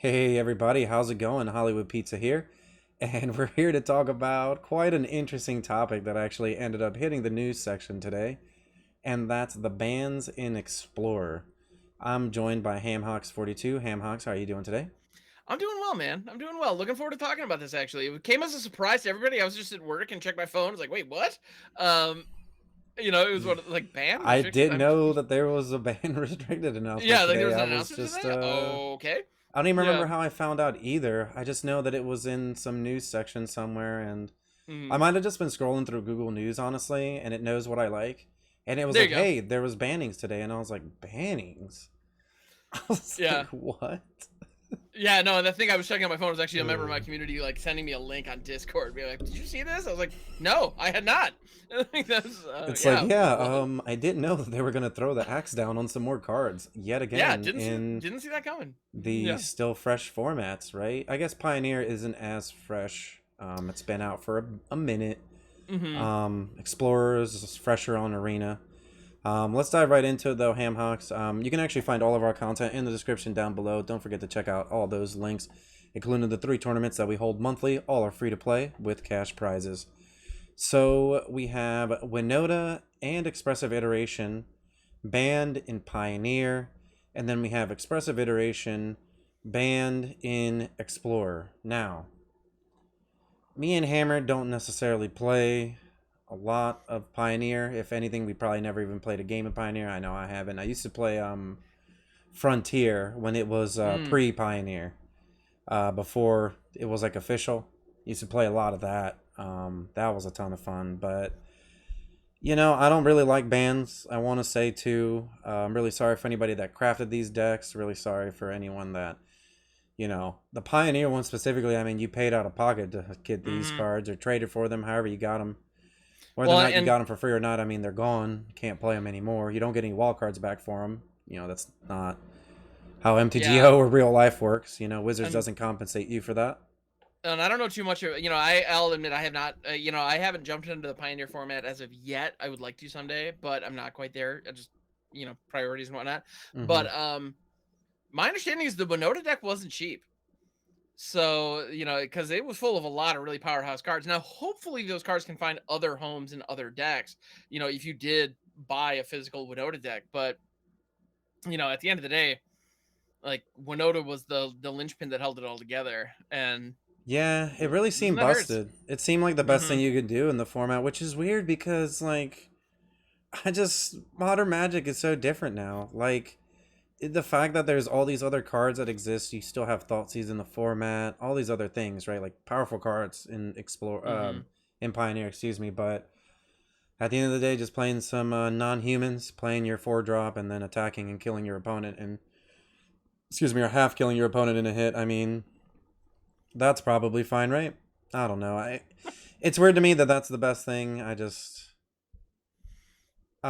Hey everybody, how's it going? Hollywood Pizza here, and we're here to talk about quite an interesting topic that actually ended up hitting the news section today, and that's the bans in Explorer. I'm joined by Hamhocks42. Hamhocks, how are you doing today? I'm doing well, man. I'm doing well. Looking forward to talking about this. Actually, it came as a surprise to everybody. I was just at work and checked my phone. I was like, "Wait, what?" Um, it was Yeah. what like banned I restricted. didn't know that there was a ban restricted Yeah, announcement like there today. was I an was announcement just today. Okay, I don't even yeah. remember how I found out either. I just know that it was in some news section somewhere, and I Hmm. might have just been scrolling through Google News, honestly, and it knows what I like. And it was There like, you go. hey, there was bannings today. And I was like, bannings? I was Yeah, like, what? yeah. No, the thing I was checking on my phone was actually a member of my community like sending me a link on Discord, being like, "Did you see this?" I was like, "No, I had not." I think that's It's like, yeah. yeah, Whoa. I didn't know that they were going to throw the axe down on some more cards yet Yeah, again didn't see in didn't see that coming. the Yeah. still fresh formats, right? I guess Pioneer isn't as fresh. It's been out for a minute. Hmm. Explorers is fresher on Arena. Let's dive right into it though, Hamhocks. You can actually find all of our content in the description down below. Don't forget to check out all those links, including the 3 tournaments that we hold monthly. All are free to play with cash prizes. So we have Winota and Expressive Iteration banned in Pioneer, and then we have Expressive Iteration banned in Explorer. Now, me and Hammer don't necessarily play a lot of Pioneer. If anything, we probably never even played a game of Pioneer. I know I haven't. I used to play Frontier when it was Mm. pre-Pioneer, before it was like official. Used to play a lot of that. That was a ton of fun. But I don't really like bans. I want to say too. I'm really sorry for anybody that crafted these decks. Really sorry for anyone that the Pioneer one specifically. I mean, you paid out of pocket to get these Hmm. cards or traded for them, however you got them. Whether or Well, not you and got them for free or not, I mean, they're gone. You can't play them anymore. You don't get any wall cards back for them. That's not how yeah, MTGO or real life works. Wizards and doesn't compensate you for that. I don't know too much. I'll admit I have not. I haven't jumped into the Pioneer format as of yet. I would like to someday, but I'm not quite there. I just priorities and whatnot. Mm-hmm. But my understanding is the Winota deck wasn't cheap. So because it was full of a lot of really powerhouse cards. Now, hopefully, those cards can find other homes in other decks. If you did buy a physical Winota deck, but at the end of the day, like Winota was the linchpin that held it all together, and Yeah, it really losing seemed that hurts. busted. It seemed like the best Hmm. thing you could do in the format, which is weird because modern Magic is so different now. The fact that there's all these other cards that exist, you still have Thoughtseize in the format, all these other things, right? Like powerful cards in Explore, Hmm. in Pioneer, excuse me. But at the end of the day, just playing some non-humans, playing your 4 drop, and then attacking and killing your opponent, and excuse me, or half killing your opponent in a hit. I mean, that's probably fine, right? I don't know. It's weird to me that that's the best thing. I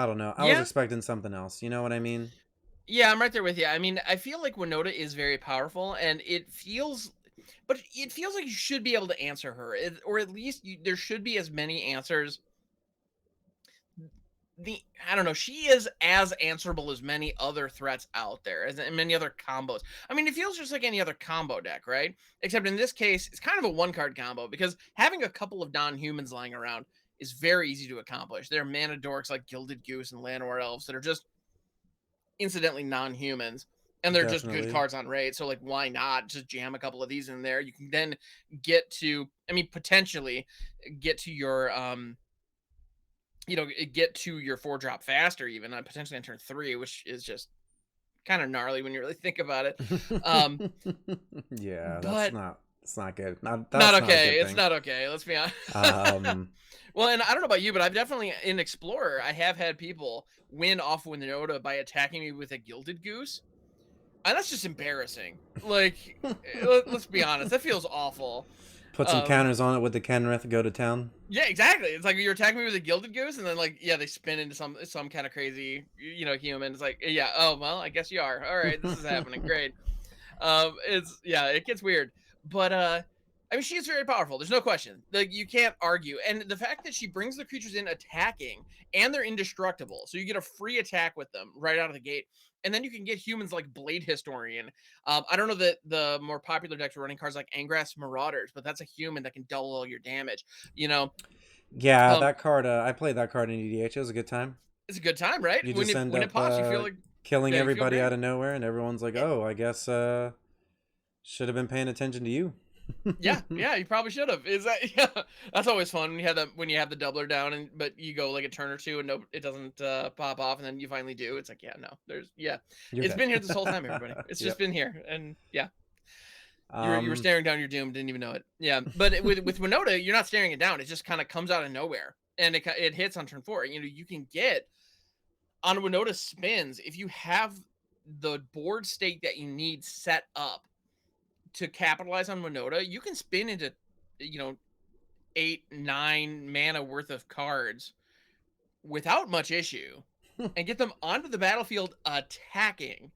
don't know. I was Yeah, expecting something else. You know what I mean? yeah, I'm right there with you. I mean, I feel like Winota is very powerful, and but it feels like you should be able to answer her, or at least there should be as many answers. I don't know. She is as answerable as many other threats out there, as many other combos. I mean, it feels just like any other combo deck, right? Except in this case, it's kind of a one card combo because having a couple of non humans lying around is very easy to accomplish. There are mana dorks like Gilded Goose and Llanowar Elves that are just incidentally non-humans, and they're just good Definitely. cards on raid. So like, why not just jam a couple of these in there? You can then get to, I mean, potentially get to your get to your 4 drop faster, even potentially on turn 3, which is just kind of gnarly when you really think about it. Um, Yeah, but it's not good. Not not that's not a okay. good It's thing. not okay. Let's be honest. Um, Well, and I don't know about you, but I've definitely in Explorer, I have had people win off Winota by attacking me with a Gilded Goose. And that's just embarrassing. Like, let's be honest, that feels awful. put some Um, counters on it with the Kenrith. Go to town. yeah, exactly. It's like you're attacking me with a Gilded Goose, and then like, yeah, they spin into some kind of crazy, human. It's like, yeah, oh well, I guess you are. All right, this is happening. Great. It's yeah, it gets weird, but I mean, she is very powerful. There's no question. Like, you can't argue. And the fact that she brings the creatures in attacking and they're indestructible. So you get a free attack with them right out of the gate. And then you can get humans like Blade Historian. I don't know that the more popular decks are running cards like Angrass Marauders, but that's a human that can double all your damage. You know, Yeah, um, that card. I played that card in EDH. It was a good time. it's a good time, right? You When just it end when it up pops, you feel like, killing yeah, you feel everybody out great. of nowhere, and everyone's like, Yeah. "Oh, I guess should have been paying attention to you." Yeah, yeah, you probably should have. Is that yeah? That's always fun when you have the doubler down and but you go like a turn or two and no, it doesn't pop off and then you finally do. It's like yeah, no, You're it's dead. been here this whole time, everybody. It's just Yep. been here and yeah, you were Um, staring down your doom, didn't even know it. Yeah, but with Winota, you're not staring it down. It just kind of comes out of nowhere and it hits on turn 4. You know, you can get on Winota spins if you have the board state that you need set up to capitalize on Winota. You can spin into you know 8, 9 mana worth of cards without much issue and get them onto the battlefield attacking.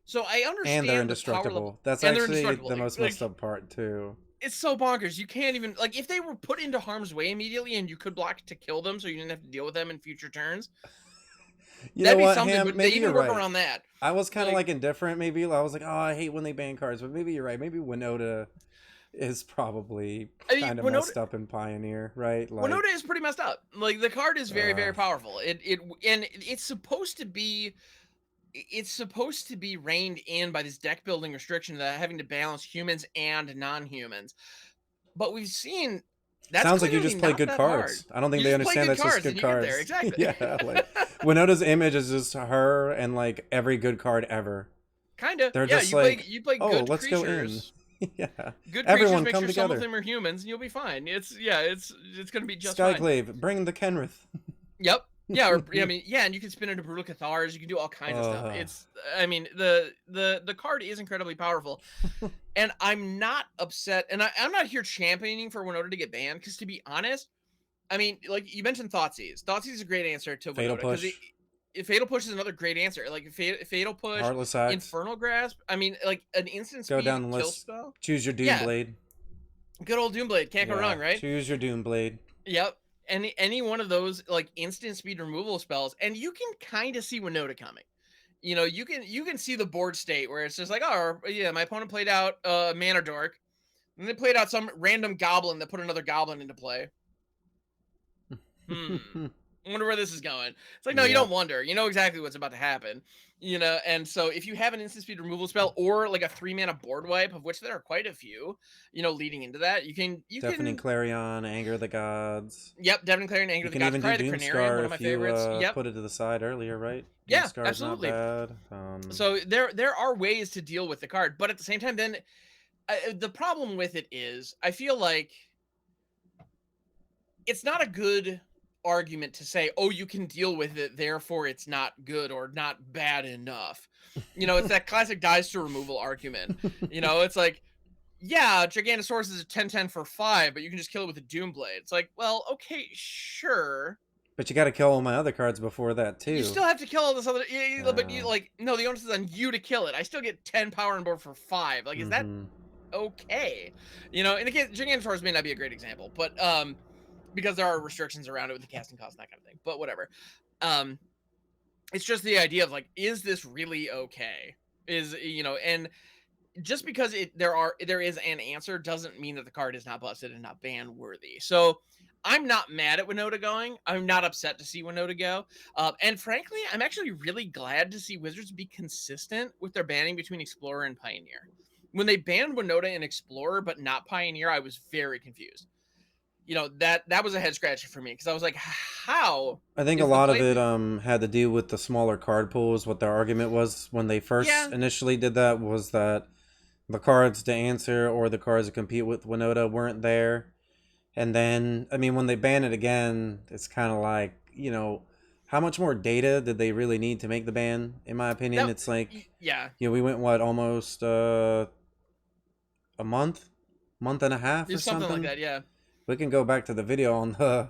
So I and they're understand the power level, indestructible. That's and they're actually indestructible. the most messed Like up part too. it's so bonkers. You can't even like if they were put into harm's way immediately and you could block to kill them, so you didn't have to deal with them in future turns. You know That'd be what, something. Ham? But they Maybe you're even work right. around that. I was kind of Like like indifferent. Maybe I was like, "Oh, I hate when they ban cards," but maybe you're right. Maybe Winota is probably I mean, kind of messed up in Pioneer, right? Like, Winota is pretty messed up. Like the card is very, uh, very powerful. And it's supposed to be reined in by this deck building restriction that having to balance humans and non-humans. But we've seen that's sounds like you clearly just play not good that hard. cards. I don't think You they just play understand good that's just cards good and you get there. cards. Exactly. Yeah, like Winota's image is just her and like every good card ever. Kinda. They're Yeah, just like, you play "Oh, good let's go in." creatures. Yeah, Good creatures, everyone make come sure some of together. them are humans, and you'll be fine. It's gonna be just fine. Skyclave, bring the Kenrith. Yep. Yeah, or I mean, yeah, and you can spin into brutal cathars. You can do all kinds of stuff. uh, It's, I mean, the card is incredibly powerful, and I'm not upset. And I'm not here championing for Winota to get banned because, to be honest, I mean, like you mentioned, Thoughtseize. Thoughtseize is a great answer to Fatal Winota because Push, Fatal Push is another great answer. Like Fatal Push, Heartless Act. Infernal Grasp. I mean, like an instant Go speed down the kill list. spell. Choose your Doom Yeah, Blade. good old Doomblade can't go Yeah, wrong, right? choose your Doom Blade. Yep. Any one of those like instant speed removal spells, and you can kind of see Winota coming. You know, you can see the board state where it's just like, oh yeah, my opponent played out Mana Dork, and they played out some random goblin that put another goblin into play. I wonder where this is going. It's like, no, you Yeah, don't wonder. You know exactly what's about to happen. You know, and so if you have an instant speed removal spell or like a 3-mana board wipe, of which there are quite a few, you know, leading into that, you Deafening can Clarion, Anger the Gods. yep, Devon Clarion, Anger You the can Gods, even do probably the Cranarium, one Doomscar of my if you favorites. Yep. put it to the side earlier, right? Yeah, Doomscar's not absolutely. bad. So there are ways to deal with the card, but at the same time, then the problem with it is I feel like it's not a good argument to say, oh, you can deal with it, therefore it's not good or not bad enough. You know, it's that classic dies to removal argument. You know, it's like, yeah, Gigantosaurus is a 10/10 for 5, but you can just kill it with a Doomblade. It's like, well, okay, sure. But you got to kill all my other cards before that You too. still have to kill all this other, but you Uh, like, no, the onus is on you to kill it. I still get 10 power on board for 5. Like, is that mm-hmm. okay? You know, in the case, Gigantosaurus may not be a great example, but because there are restrictions around it with the casting cost and that kind of thing. But whatever. It's just the idea of like, is this really okay? Is and just because there is an answer doesn't mean that the card is not busted and not ban worthy. So I'm not mad at Winota going. I'm not upset to see Winota go. And frankly, I'm actually really glad to see Wizards be consistent with their banning between Explorer and Pioneer. When they banned Winota and Explorer but not Pioneer, I was very confused. You know, that was a head scratcher for me because I was like, how I think a is the lot of play? it had to do with the smaller card pools. What their argument was when they first Yeah, initially did that was that the cards to answer or the cards to compete with Winota weren't there. And then, I mean, when they ban it again, it's kind of like, how much more data did they really need to make the ban? In my opinion, that it's like, yeah, we went, almost a month and a half or there's something like something. that. Yeah, We can go back to the video on the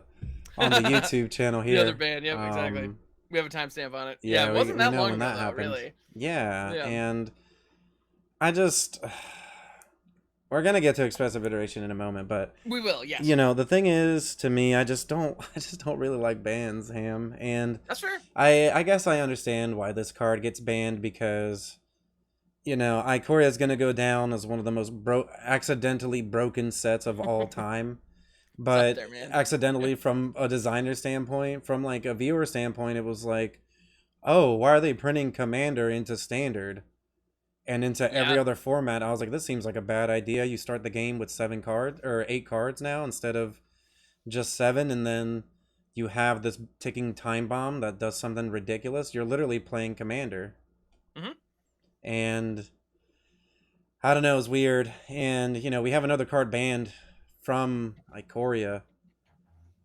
YouTube channel the other here. band. Yep, exactly. We have a timestamp on it. Yeah, Yeah, it we wasn't that know long when ago that though, happened. really. Yeah, Yeah. and I just we're gonna get to expressive iteration in a moment, but We will, you yes. know, the thing is, to me, I just don't really like bans, Ham, and That's fair. I guess I understand why this card gets banned because you know, Ikoria is gonna go down as one of the most accidentally broken sets of all time. It's up But there, man. accidentally, from a designer standpoint, from like a viewer standpoint, it was like, oh, why are they printing Commander into Standard and into every Yeah. other format? I was like, this seems like a bad idea. You start the game with 7 cards or 8 cards now instead of just 7, and then you have this ticking time bomb that does something ridiculous. You're literally playing Commander, Hmm. and I don't know, it's weird. And you know, we have another card banned from Ikoria.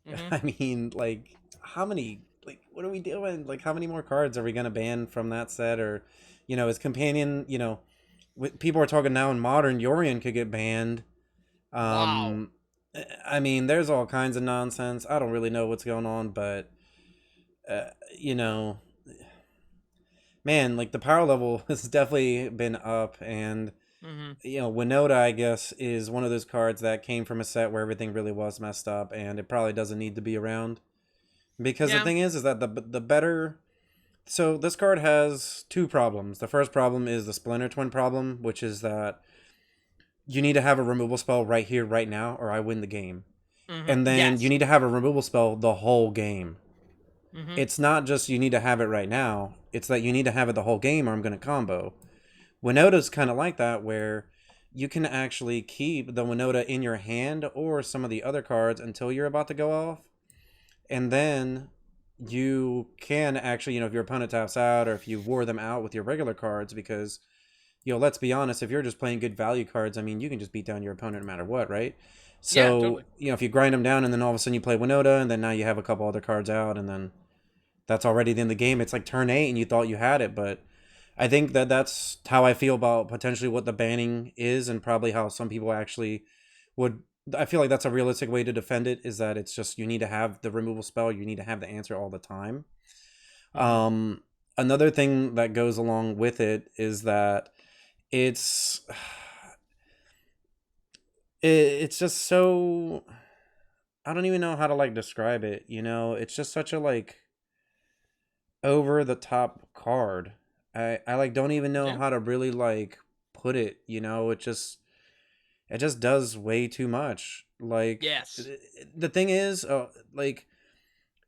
Hmm. I mean, like, how many? Like, what are we doing? Like, how many more cards are we gonna ban from that set? Or, you know, his companion. You know, people are talking now in modern. Yorion could get banned. Wow. Um, I mean, there's all kinds of nonsense. I don't really know what's going on, but you know, man, like the power level has definitely been up, and Hmm. you know, Winota, I guess, is one of those cards that came from a set where everything really was messed up, and it probably doesn't need to be around. Because the Yeah. thing is that the better. So this card has 2 problems. The first problem is the Splinter Twin problem, which is that you need to have a removal spell right here, right now, or I win the game. Hmm. And then you Yes. need to have a removal spell the whole game. Hmm. It's not just you need to have it right now, it's that you need to have it the whole game or I'm going to combo. Winota's kind of like that, where you can actually keep the Winota in your hand or some of the other cards until you're about to go off. And then you can actually, you know, if your opponent taps out or if you wore them out with your regular cards, because, you know, let's be honest, if you're just playing good value cards, I mean, you can just beat down your opponent no matter what, right? Yeah, So, totally. you know, if you grind them down and then all of a sudden you play Winota and then now you have a couple other cards out and then that's already the end of the game. It's like turn 8 and you thought you had it, but I think that that's how I feel about potentially what the banning is, and probably how some people actually would. I feel like that's a realistic way to defend it. Is that it's just you need to have the removal spell, you need to have the answer all the time. Hmm. Um, Another thing that goes along with it is that it's it's just so I don't even know how to like describe it. You know, it's just such a like over the top card. I like don't even know Yeah. how to really like put it, you know, it just does way too much. Like Yes. the thing is like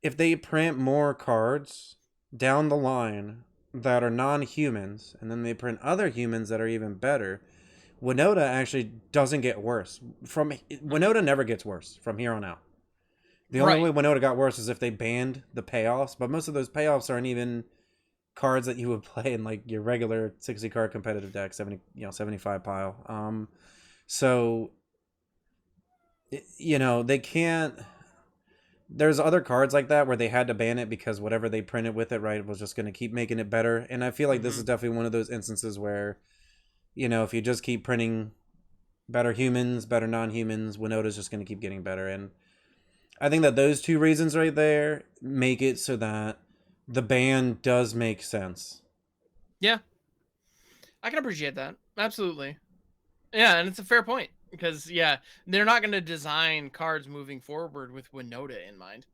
if they print more cards down the line that are non-humans and then they print other humans that are even better, Winota actually doesn't get worse. From Hmm. Winota never gets worse from here on out. The only way Right. Winota got worse is if they banned the payoffs, but most of those payoffs aren't even cards that you would play in like your regular 60 card competitive deck, 70, you know, 75 pile. So you know, they can't there's other cards like that where they had to ban it because whatever they printed with it, right, was just going to keep making it better. And I feel like this Hmm. is definitely one of those instances where, you know, if you just keep printing better humans, better non-humans, Winota's just going to keep getting better. And I think that those 2 reasons right there make it so that the ban does make sense. Yeah, I can appreciate that. Absolutely. Yeah, and it's a fair point because yeah, they're not going to design cards moving forward with Winota in mind.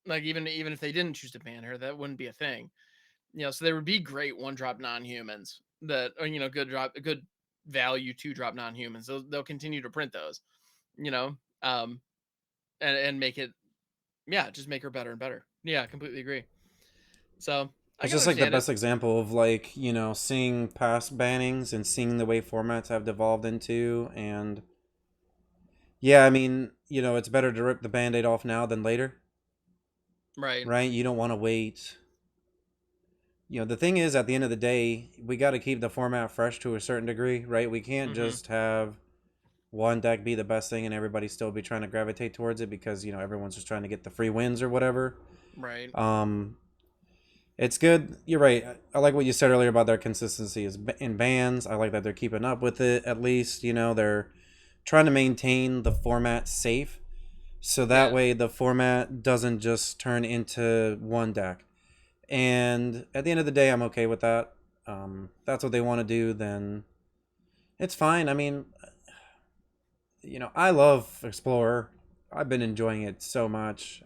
Like even if they didn't choose to ban her, that wouldn't be a thing. You know, so there would be great one drop non-humans that or good value 2 drop non-humans. They'll continue to print those, you know. And make it yeah, just make her better and better. Yeah, completely agree. So, I It's can just like the understand it. best example of like, you know, seeing past bannings and seeing the way formats have devolved into. And yeah, I mean, you know, it's better to rip the band-aid off now than later, Right. right? You don't want to wait. You know, the thing is, at the end of the day, we got to keep the format fresh to a certain degree, right? We can't Mhm. just have one deck be the best thing and everybody still be trying to gravitate towards it because, you know, everyone's just trying to get the free wins or whatever. Right. Um, it's good. You're right. I like what you said earlier about their consistency is in bands. I like that they're keeping up with it. At least, you know, they're trying to maintain the format safe, so that Yeah. way the format doesn't just turn into one deck. And at the end of the day, I'm okay with that. That's what they want to do. Then it's fine. I mean, I love Explorer. I've been enjoying it so much.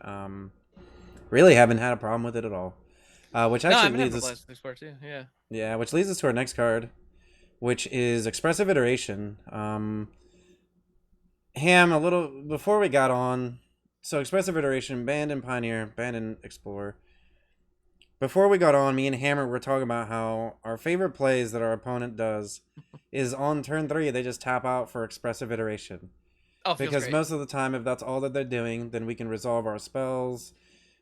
Really haven't had a problem with it at all. Which No, actually I've been having leads a us, blast with Explorer too. Yeah. yeah, which leads us to our next card, which is Expressive Iteration. Ham, a little before we got on, so Expressive Iteration, banned in Pioneer, banned in Explorer. Before we got on, me and Hammer were talking about how our favorite plays that our opponent does is on turn 3, they just tap out for Expressive Iteration. Oh, feels Because great. most of the time, if that's all that they're doing, then we can resolve our spells,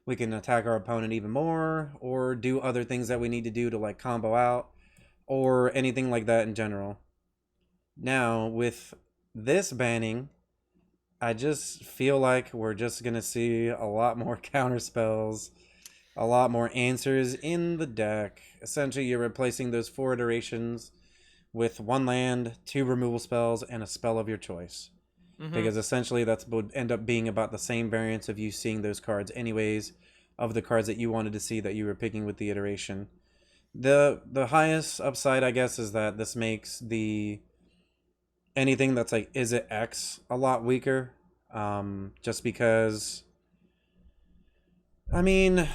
we can attack our opponent even more, or do other things that we need to do to like combo out, or anything like that in general. Now, with this banning, I just feel like we're just gonna see a lot more counter spells, a lot more answers in the deck. Essentially, you're replacing those 4 iterations with 1 land, 2 removal spells, and a spell of your choice. Mm-hmm. Because essentially that's would end up being about the same variance of you seeing those cards anyways, of the cards that you wanted to see that you were picking with the iteration. The highest upside, I guess, is that this makes the anything that's like is it X a lot weaker. Just because, I mean,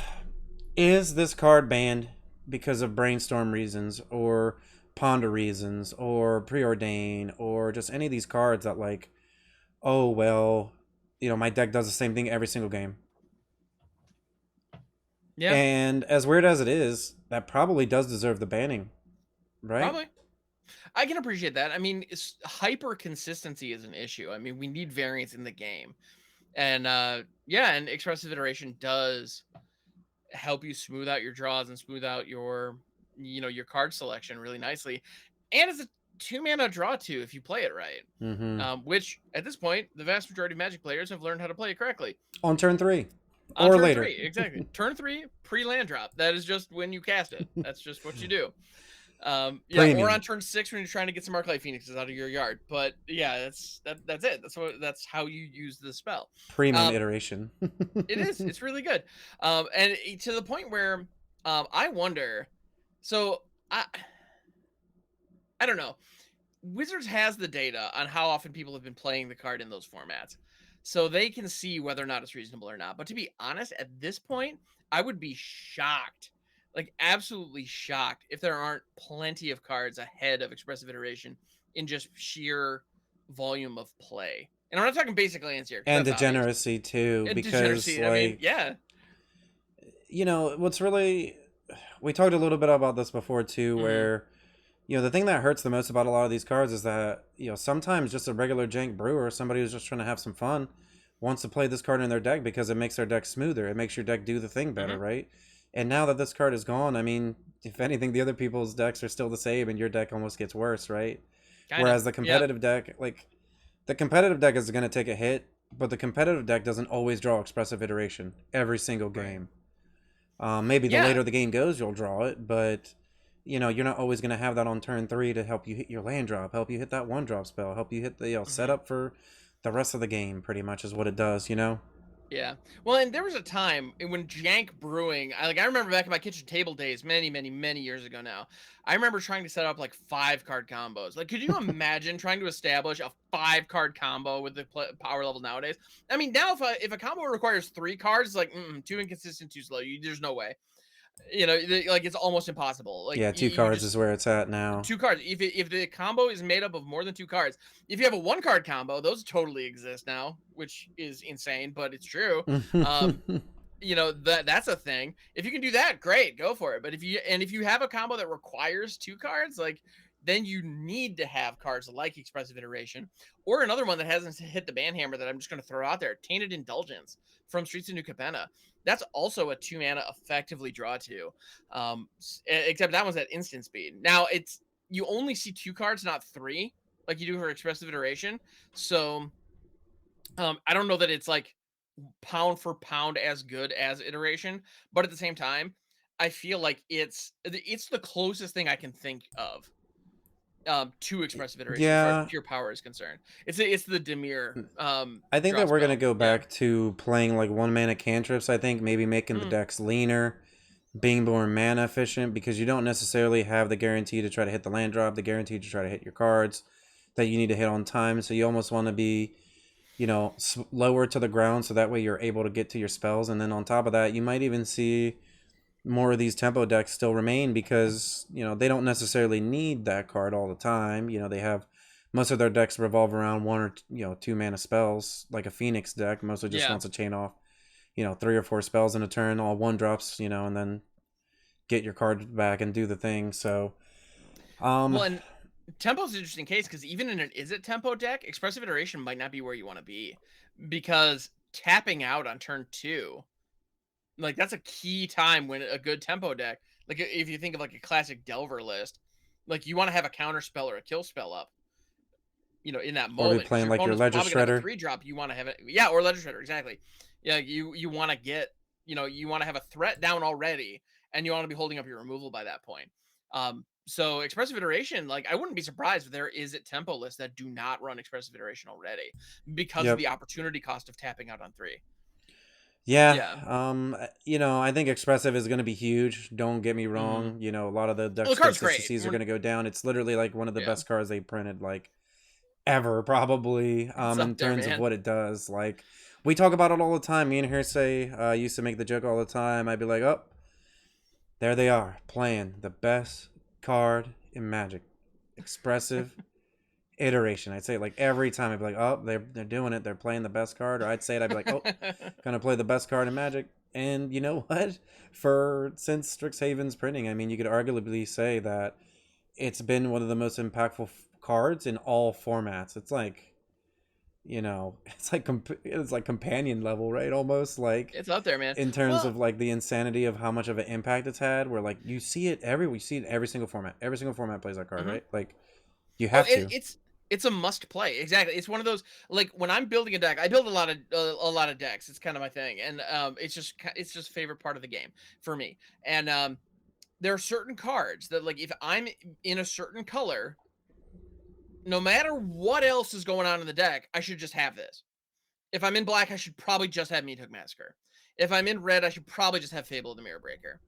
is this card banned because of brainstorm reasons or ponder reasons or preordain or just any of these cards that like, oh well, my deck does the same thing every single game. Yeah, And as weird as it is, that probably does deserve the banning, right? probably. I can appreciate that. I mean, hyper consistency is an issue. I mean, we need variance in the game, and yeah, and expressive iteration does help you smooth out your draws and smooth out your your card selection really nicely, and it's a 2 mana draw too if you play it right. Mm-hmm. Which at this point, the vast majority of Magic players have learned how to play it correctly. On turn 3 On or turn later. 3, exactly. Turn 3, pre-land drop. That is just when you cast it. That's just what you do. Yeah, or Premium. on turn 6 when you're trying to get some Arclight Phoenixes out of your yard. But yeah, that's it. That's how you use the spell. Premium Um, iteration. it is. It's really good. And to the point where I wonder. So I don't know. Wizards has the data on how often people have been playing the card in those formats. So they can see whether or not it's reasonable or not. But to be honest, at this point, I would be shocked, like absolutely shocked, if there aren't plenty of cards ahead of expressive iteration in just sheer volume of play. And I'm not talking basic lands here, because And that's obvious. degeneracy too, And because degeneracy, I mean, like, yeah. what's really, we talked a little bit about this before too, Hmm. where the thing that hurts the most about a lot of these cards is that sometimes just a regular jank brewer, somebody who's just trying to have some fun, wants to play this card in their deck because it makes their deck smoother, it makes your deck do the thing better, Hmm. right? And now that this card is gone, I mean, if anything, the other people's decks are still the same and your deck almost gets worse, right? Kind of. Whereas the Yeah. competitive deck, like, the competitive deck is going to take a hit, but the competitive deck doesn't always draw expressive iteration every single Right. game. Maybe the Yeah. later the game goes, you'll draw it, but you're not always going to have that on turn 3 to help you hit your land drop, help you hit that 1-drop spell, help you hit the Hmm. setup for the rest of the game. Pretty much is what it does. Yeah. Well, and there was a time when Jank Brewing, I remember back in my kitchen table days, many, many, many years ago now. I remember trying to set up like 5-card combos. Like, could you imagine trying to establish a 5-card combo with the power level nowadays? I mean, now if a combo requires 3 cards, it's like too inconsistent, too slow. There's no way. Like it's almost impossible. Like Yeah, 2 you cards just is where it's at now. 2 cards. If the combo is made up of more than 2 cards, if you have a 1-card combo, those totally exist now, which is insane, but it's true. Um, that's a thing. If you can do that, great, go for it. But if you have a combo that requires 2 cards, like then you need to have cards like expressive iteration or another one that hasn't hit the ban hammer that I'm just going to throw out there, tainted indulgence from Streets of New Capenna. That's also a 2 mana effectively draw to, except that one's at instant speed. Now it's you only see 2 cards, not 3, like you do for expressive iteration. So I don't know that it's like pound for pound as good as iteration, but at the same time, I feel like it's the closest thing I can think of to expressive iteration as far as Yeah, pure power is concerned. It's the Demir I think draw that we're going to spell. go Yeah. back to playing like 1-mana cantrips. I think maybe making the Mm, decks leaner, being more mana efficient, because you don't necessarily have the guarantee to try to hit the land drop, the guarantee to try to hit your cards that you need to hit on time. So you almost want to be lower to the ground so that way you're able to get to your spells. And then on top of that, you might even see more of these tempo decks still remain because, they don't necessarily need that card all the time. They have most of their decks revolve around one or two mana spells, like a Phoenix deck mostly just Yeah. wants to chain off, 3 or 4 spells in a turn, all 1-drops, and then get your card back and do the thing. So, Well, and tempo's an interesting case because even in an is it tempo deck, expressive iteration might not be where you want to be because tapping out on turn 2, like that's a key time when a good tempo deck, like if you think of like a classic Delver list, like you want to have a counter spell or a kill spell up, in that or be moment because playing your like your opponent's Ledger probably gonna have a Shredder. 3-drop. You want to have it, yeah, or Ledger Shredder, exactly. Yeah, you want to get, you want to have a threat down already, and you want to be holding up your removal by that point. So expressive iteration, like I wouldn't be surprised if there is at tempo lists that do not run expressive iteration already because of Yep. the opportunity cost of tapping out on 3. Yeah, Yeah. I think expressive is going to be huge. Don't get me Mm-hmm. wrong. A lot of the Well, deck the card's great. consistencies are going to go down. It's literally like one of the Yeah, best cards they printed like ever, probably. it's In up there, terms of man. what it does. Like we talk about it all the time. Me and Hearsay used to make the joke all the time. I'd be like, oh, there they are playing the best card in Magic, expressive iteration. I'd say it like every time. I'd be like, oh, they're doing it. They're playing the best card. Or I'd say it. I'd be like, oh, gonna play the best card in Magic. And you know what? Since Strixhaven's printing, I mean, you could arguably say that it's been one of the most impactful cards in all formats. It's like, it's like companion level, right? Almost like It's up there, man. in terms Well, of like the insanity of how much of an impact it's had. Where like we see it in every single format. Every single format plays that card, mhm. right? Like you Oh, have to. it's a must play. Exactly. It's one of those, like when I'm building a deck, I build a lot of decks. It's kind of my thing, and it's just favorite part of the game for me. And there are certain cards that, like, if I'm in a certain color, no matter what else is going on in the deck, I should just have this. If I'm in black, I should probably just have Meathook Massacre. If I'm in red, I should probably just have Fable of the Mirror Breaker.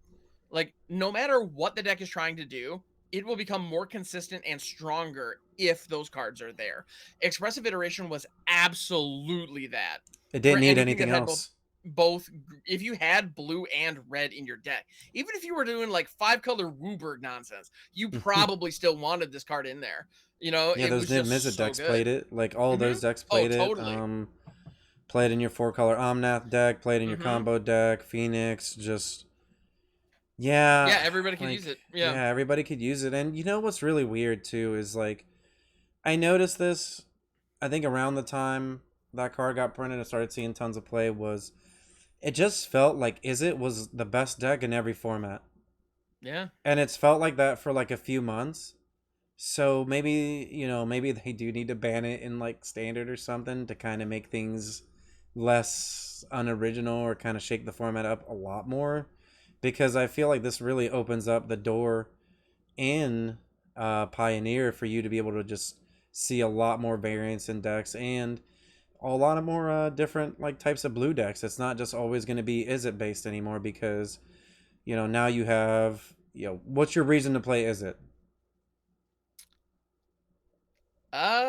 Like, no matter what the deck is trying to do, it will become more consistent and stronger if those cards are there. Expressive Iteration was absolutely that It for didn't need anything that anything had both else. both if you had blue and red in your deck. Even if you were doing like 5-color Wooburg nonsense, you probably still wanted this card in there. Yeah, It those was Niv just Mizzet so decks played good. it. Like all Hmm. those decks Oh, played it. totally. Played in your 4-color Omnath deck, played in your Hmm. combo deck, Phoenix, just yeah, Yeah, everybody could use like it. Yeah. yeah, everybody could use it. And you know what's really weird too is like I noticed this I think around the time that card got printed and started seeing tons of play was it just felt like Is It was the best deck in every format. Yeah. And it's felt like that for like a few months. So maybe, maybe they do need to ban it in like standard or something to kind of make things less unoriginal or kind of shake the format up a lot more because I feel like this really opens up the door in Pioneer for you to be able to just see a lot more variance in decks and a lot of more different like types of blue decks. It's not just always going to be Is It based anymore because now you have what's your reason to play Is It?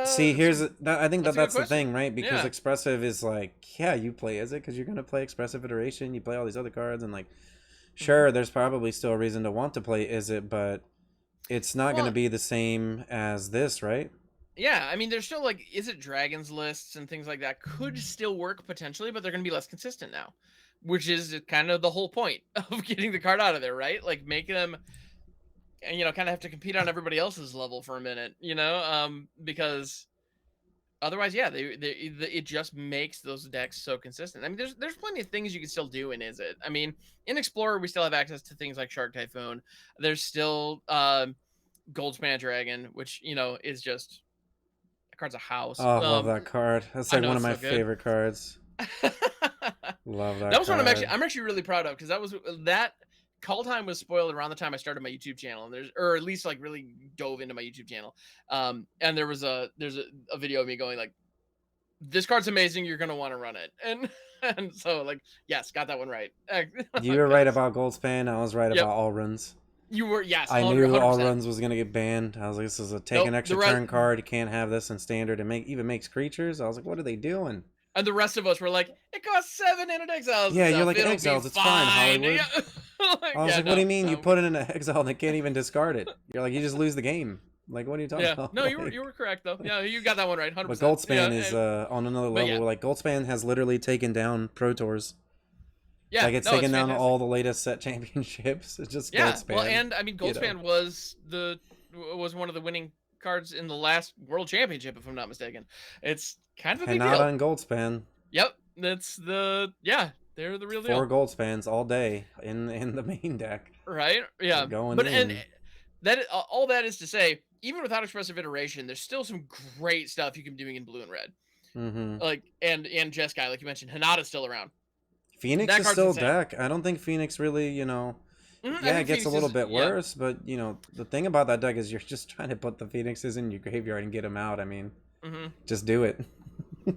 See, That's a here's that. I think that that's a good that's the question. thing, right? Because Yeah. expressive is like, yeah, you play Is It because you're gonna play expressive iteration. You play all these other cards, and like, Hmm. sure, there's probably still a reason to want to play Is It, but it's not gonna Well, be the same as this, right? yeah, I mean, there's still like, is it dragons lists and things like that could still work potentially, but they're going to be less consistent now, which is kind of the whole point of getting the card out of there, right? Like make them, kind of have to compete on everybody else's level for a minute, because otherwise, yeah, it just makes those decks so consistent. I mean, there's plenty of things you can still do in Is It. I mean, in Explorer, we still have access to things like Shark Typhoon. There's still Goldspan Dragon, which is just that card's a house. Oh, love that card. That's I like know one of it's my so good. favorite cards. That Love that was one card. I'm actually really proud of because that call time was spoiled around the time I started my YouTube channel, and or at least like really dove into my YouTube channel. And there's a video of me going like, "This card's amazing. You're gonna want to run it," and and so like, yes, got that one right. You were right Because about Goldspan. I was right yep, about all runs. you were, yes, I 100 knew all 100%. runs was gonna get banned. I was like, this is a take Nope, an the extra rest turn card. You can't have this in standard. It even makes creatures. I was like, what are they doing? And the rest of us were like, it costs 700 exiles and Yeah, you're stuff. like, It'll be exiles, it's fine, fine. Hollywood. Yeah. Like, I was yeah, like, what do you no, mean you no. put it in an exile and they can't even discard it? You're like, you just lose the game. Like, what are you talking Yeah. about? No, you Like, were correct though. Yeah, you got that one right, but 100%. Yeah, Goldspan is and, on another but level. yeah. Like Goldspan has literally taken down Pro Tours. Yeah, Like it's no, it's taken down fantastic. all the latest set championships. It's just Yeah. Well, Goldspan, and I mean you know. Goldspan was one of the winning cards in the last World Championship if I'm not mistaken. It's kind of a big Hinata deal. and Goldspan. Yep, yeah, they're the real Four deal. Goldspans all day in the main deck. Right? They're Yeah. going But and in. all that is to say, even without expressive iteration, there's still some great stuff you can be doing in blue and red. Mm-hmm. Like and Jeskai, like you mentioned, Hanada's still around. Phoenix That is card's still insane. deck. I don't think Phoenix really, I yeah, it think gets a Phoenix little is bit yeah. worse, but the thing about that deck is you're just trying to put the Phoenixes in your graveyard and get them out. I mean, hmm just do it.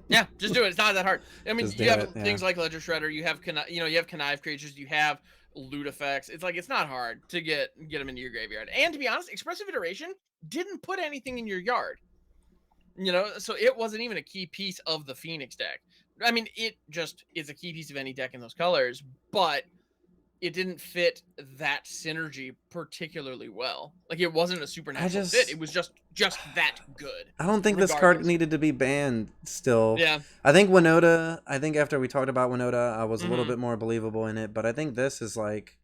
Yeah, just do it. It's not that hard. I mean, Just do you have it. Yeah. things like Ledger Shredder. You have you have connive creatures. You have loot effects. It's like it's not hard to get them into your graveyard. And to be honest, expressive iteration didn't put anything in your yard. So it wasn't even a key piece of the Phoenix deck. I mean, it just is a key piece of any deck in those colors, but it didn't fit that synergy particularly well. Like it wasn't a I supernatural fit. just It was just that good, I don't think this card regardless. needed to be banned still. Yeah. I think Winota, I think after we talked about Winota, I was a little hmm bit more believable in it, but I think this is like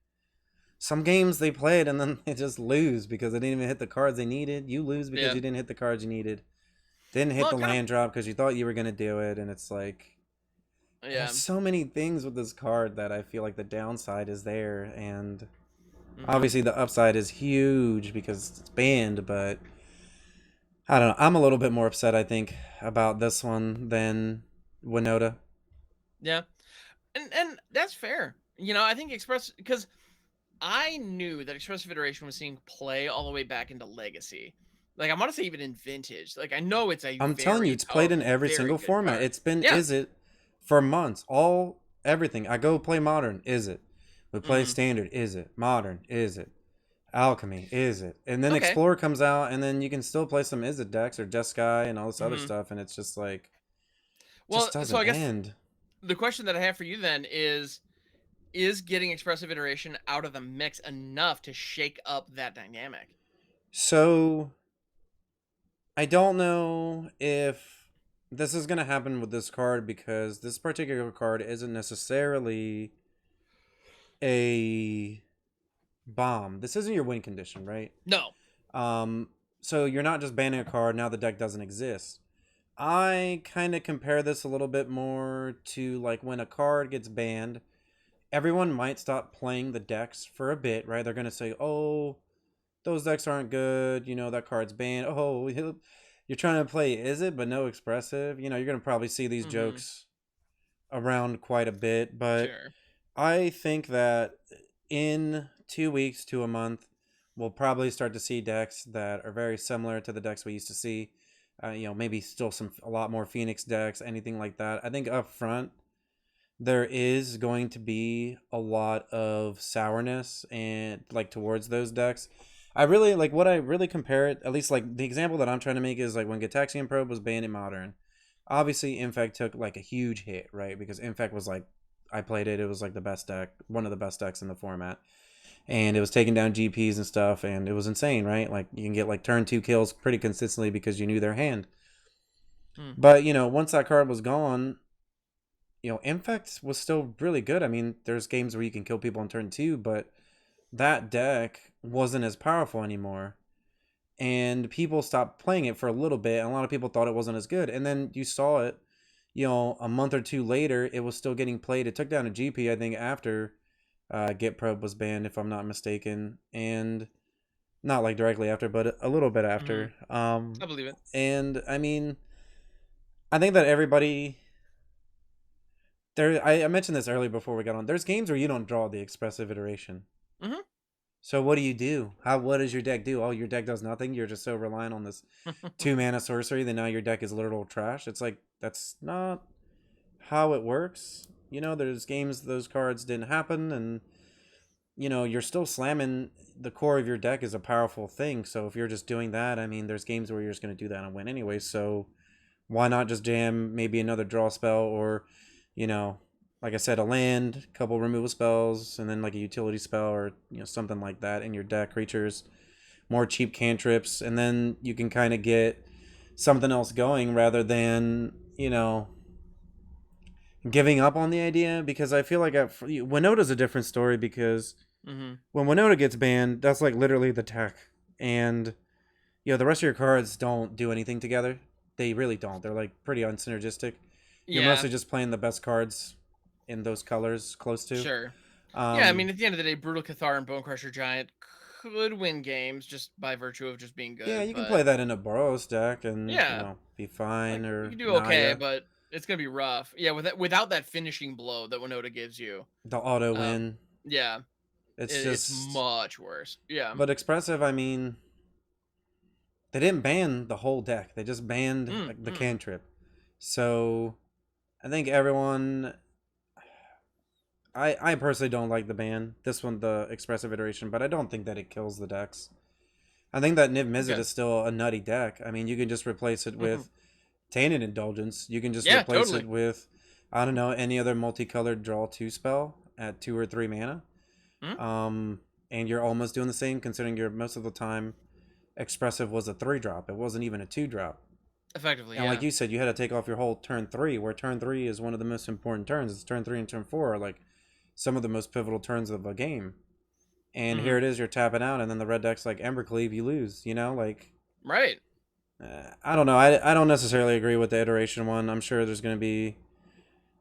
some games they played and then they just lose because they didn't even hit the cards they needed. You lose because Yeah. you didn't hit the cards you needed. Didn't hit Well, the it kind land drop because you thought you were going to do it, and it's like of. there's Yeah. so many things with this card that I feel like the downside is there, and hmm obviously the upside is huge because it's banned, but I don't know. I'm a little bit more upset, I think, about this one than Winota. Yeah. And that's fair. I think because I knew that expressive iteration was seeing play all the way back into legacy. Like I want to say even in vintage. Like I know it's a I'm telling you, very it's played in powerful, every very single good format. card. It's been Yeah. Is It for months. Everything. I go play Modern, Is It. We play hmm Standard, Is It. Modern, Is It. Alchemy, Is It. And then Okay. Explorer comes out, and then you can still play some Is It decks or Jeskai and all this other hmm stuff, and it's just like, Well, just so doesn't I guess end. the question that I have for you then is getting expressive iteration out of the mix enough to shake up that dynamic? So, I don't know if this is going to happen with this card because this particular card isn't necessarily a bomb. This isn't your win condition, right? No. Um, so you're not just banning a card, now the deck doesn't exist. I kind of compare this a little bit more to like when a card gets banned, everyone might stop playing the decks for a bit, right? They're going to say, oh, those decks aren't good. That card's banned. Oh, you're trying to play Is It, but no expressive. You're going to probably see these hmm jokes around quite a bit. But Sure. I think that in 2 weeks to a month, we'll probably start to see decks that are very similar to the decks we used to see. Maybe still a lot more Phoenix decks, anything like that. I think up front, there is going to be a lot of sourness and like towards those decks. I really like what I really compare it, at least like the example that I'm trying to make is like when Gataxian Probe was banned in Modern. Obviously Infect took like a huge hit, right? Because Infect was like I played it, it was like the best deck, one of the best decks in the format. And it was taking down GPs and stuff, and it was insane, right? Like you can get like turn 2 kills pretty consistently because you knew their hand. Hmm. But once that card was gone, Infect was still really good. I mean, there's games where you can kill people on turn 2, but that deck wasn't as powerful anymore. And people stopped playing it for a little bit, and a lot of people thought it wasn't as good. And then you saw it, a month or two later, it was still getting played. It took down a GP, I think, after Get Probe was banned, if I'm not mistaken. And not like directly after, but a little bit hmm after. I believe it. And I mean, I think that everybody I mentioned this earlier before we got on. There's games where you don't draw the expressive iteration. hmm So what do? What does your deck do? Oh, your deck does nothing. You're just so reliant on this 2 mana sorcery that now your deck is literal trash. It's like that's not how it works. There's games those cards didn't happen, and you're still slamming the core of your deck is a powerful thing. So if you're just doing that, I mean, there's games where you're just going to do that and win anyway. So why not just jam maybe another draw spell, or, you know, like I said, a land, a couple removal spells, and then like a utility spell, or something like that in your deck. Creatures, more cheap cantrips, and then you can kind of get something else going rather than giving up on the idea. Because I feel like Winota's a different story, because Mm-hmm. when Winota gets banned, that's like literally the tech, and the rest of your cards don't do anything together. They really don't. They're like pretty unsynergistic. You're Yeah, mostly just playing the best cards in those colors close to. sure. Yeah, I Um, mean, at the end of the day, Brutal Cathar and Bone Crusher Giant could win games just by virtue of just being yeah, good, you can but play that in a Boros deck and yeah, be fine, like you or can do okay, Naya, but it's gonna be rough. Yeah, without that finishing blow that Winota gives you, the auto um, win. yeah, It's it's just, much worse. Yeah. but expressive. I mean, they didn't ban the whole deck. They just banned the Mm. cantrip. So I think everyone. I personally don't like the ban. This one, the expressive iteration, but I don't think that it kills the decks. I think that Niv Mizzet Okay. is still a nutty deck. I mean, you can just replace it with Tainted Indulgence. You can just Yeah, replace it totally. with, I don't know, any other multicolored draw 2 spell at 2 or 3 mana. Mm. Um, and you're almost doing the same, considering you're most of the time expressive was a 3 drop. It wasn't even a 2 drop. Effectively, And like yeah. you said, you had to take off your whole turn 3, where turn 3 is one of the most important turns. It's turn 3 and turn 4 are like some of the most pivotal turns of a game. And Hmm. here it is, you're tapping out, and then the red deck's like Embercleave, you lose. Like, Right. I don't know. I don't necessarily agree with the iteration one. I'm sure there's going to be,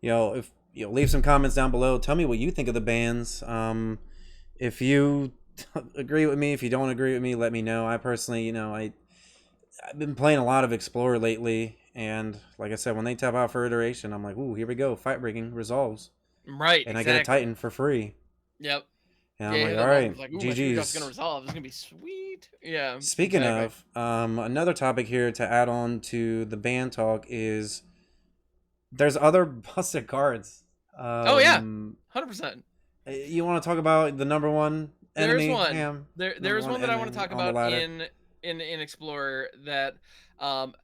if leave some comments down below. Tell me what you think of the bans. If you agree with me, if you don't agree with me, let me know. I personally, I've been playing a lot of Explorer lately, and like I said, when they tap out for iteration, I'm like, ooh, here we go, fight breaking resolves, Right. and I get a Exactly. Titan for free, Yep. and I'm Yeah, you like, have all that moment right, of like, ooh, my three drop's gonna GG's. resolve. It's gonna be sweet. Yeah. Speaking Exactly. of, another topic here to add on to the ban talk is there's other busted cards. Oh yeah. Um, 100%. you want to talk about the number one There's enemy, one. Ham? There Number is one one that I want to enemy talk on the about ladder. in Explorer that um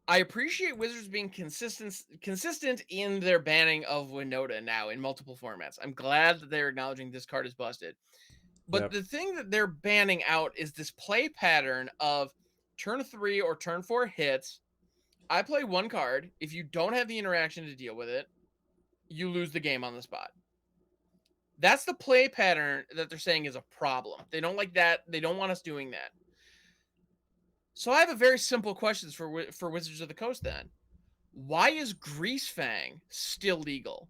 I appreciate Wizards being consistent in their banning of Winota now in multiple formats. I'm glad that they're acknowledging this card is busted. But Yep. the thing that they're banning out is this play pattern of turn 3 or turn 4 hits. I play one card. If you don't have the interaction to deal with it, you lose the game on the spot. That's the play pattern that they're saying is a problem. They don't like that. They don't want us doing that. So I have a very simple question for Wizards of the Coast then. Why is Greasefang still legal?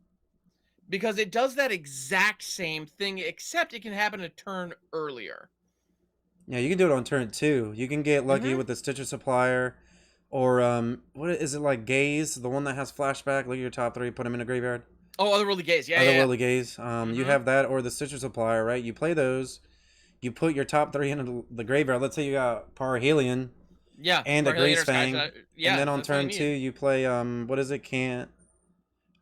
Because it does that exact same thing, except it can happen a turn earlier. Yeah, you can do it on turn 2. You can get lucky Mm-hmm. with the Stitcher Supplier, or what is it, like Gaze, the one that has flashback. Look at your top 3, put them in a graveyard. Oh, Otherworldly Gaze. Yeah, yeah, Otherworldly Gaze. yeah. You Mm-hmm. have that, or the Stitcher Supplier, right? You play those. You put your top 3 into the graveyard. Let's say you got Parhelion Yeah, and a Parhelion or Greasefang, Sky. and Yeah, then on that's all you turn 2 need. you play what is it?